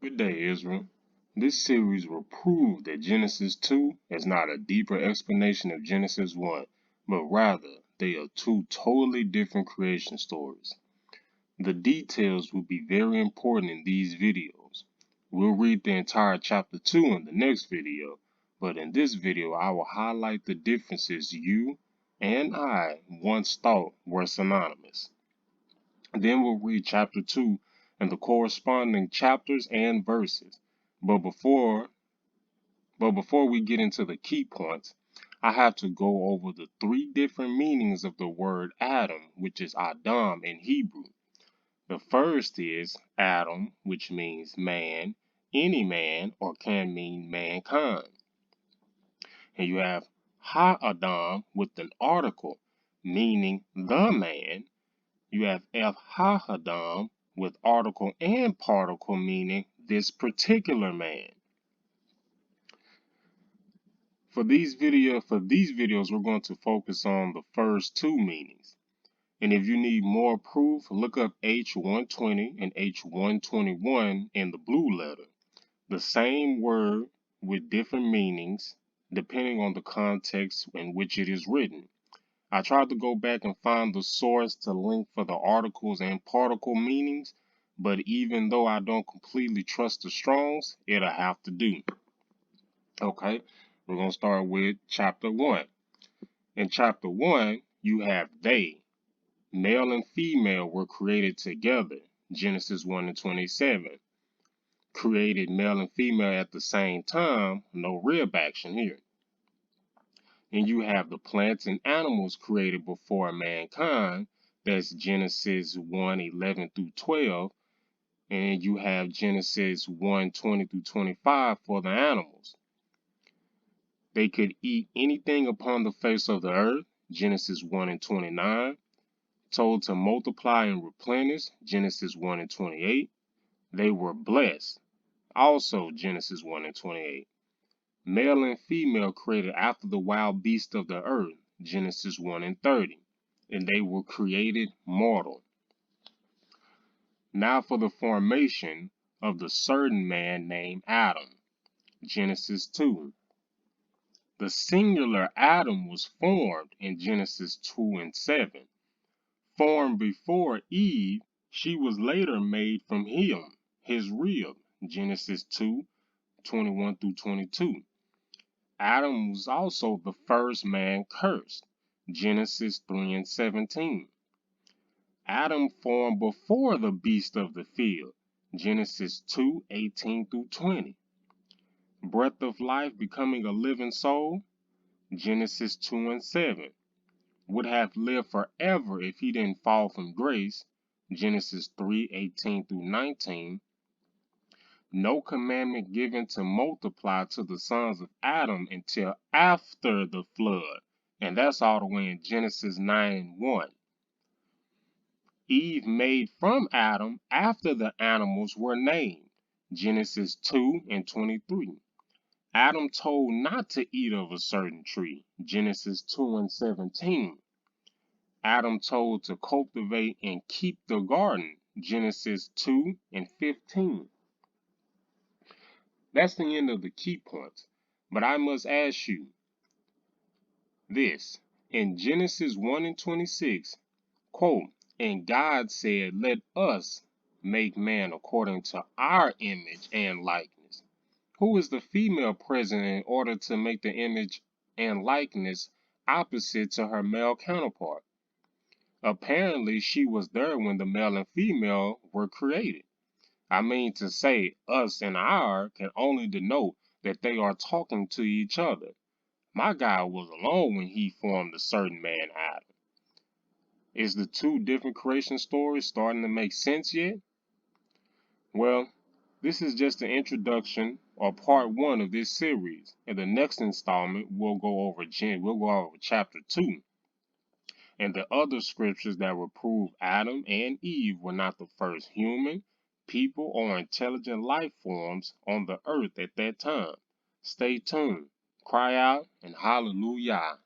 Good day, Israel. This series will prove that Genesis 2 is not a deeper explanation of Genesis 1, but rather they are two totally different creation stories. The details will be very important in these videos. We'll read the entire chapter 2 in the next video, but in this video I will highlight the differences you and I once thought were synonymous. Then we'll read chapter 2 and the corresponding chapters and verses. But before we get into the key points, I have to go over the three different meanings of the word Adam, which is Adam in Hebrew. The first is Adam, which means man, any man, or can mean mankind. And you have Ha-Adam with an article, meaning the man. You have F-Ha-Adam with article and particle, meaning this particular man. For these videos, we're going to focus on the first two meanings. And if you need more proof, look up H120 and H121 in the blue letter. The same word with different meanings depending on the context in which it is written. I tried to go back and find the source to link for the articles and particle meanings, but even though I don't completely trust the Strongs, it'll have to do. Okay, we're going to start with chapter 1. In chapter 1, you have they. Male and female were created together. Genesis 1 and 27. Created male and female at the same time. No rib action here. And you have the plants and animals created before mankind. That's Genesis 1:11 through 12. And you have Genesis 1:20 through 25 for the animals. They could eat anything upon the face of the earth. Genesis 1 and 29. Told to multiply and replenish. Genesis 1 and 28. They were blessed. Also Genesis 1 and 28. Male and female created after the wild beasts of the earth, Genesis 1 and 30, and they were created mortal. Now for the formation of the certain man named Adam, Genesis 2. The singular Adam was formed in Genesis 2 and 7. Formed before Eve, she was later made from him, his rib, Genesis 2, 21 through 22. Adam was also the first man cursed, Genesis 3 and 17. Adam formed before the beast of the field, Genesis 2, 18 through 20. Breath of life becoming a living soul, Genesis 2 and 7. Would have lived forever if he didn't fall from grace, Genesis 3, 18 through 19. No commandment given to multiply to the sons of Adam until after the flood. And that's all the way in Genesis 9:1. Eve made from Adam after the animals were named. Genesis 2 and 23. Adam told not to eat of a certain tree. Genesis 2 and 17. Adam told to cultivate and keep the garden. Genesis 2 and 15. That's the end of the key points. But I must ask you this. In Genesis 1 and 26, quote, and God said, let us make man according to our image and likeness. Who is the female present in order to make the image and likeness opposite to her male counterpart? Apparently, she was there when the male and female were created. I mean to say, us and our can only denote that they are talking to each other. My God was alone when he formed a certain man Adam. Is the two different creation stories starting to make sense yet? Well, this is just the introduction or part 1 of this series. In the next installment, we'll go over chapter 2 and the other scriptures that will prove Adam and Eve were not the first human, people, or intelligent life forms on the earth at that time. Stay tuned, cry out, and hallelujah.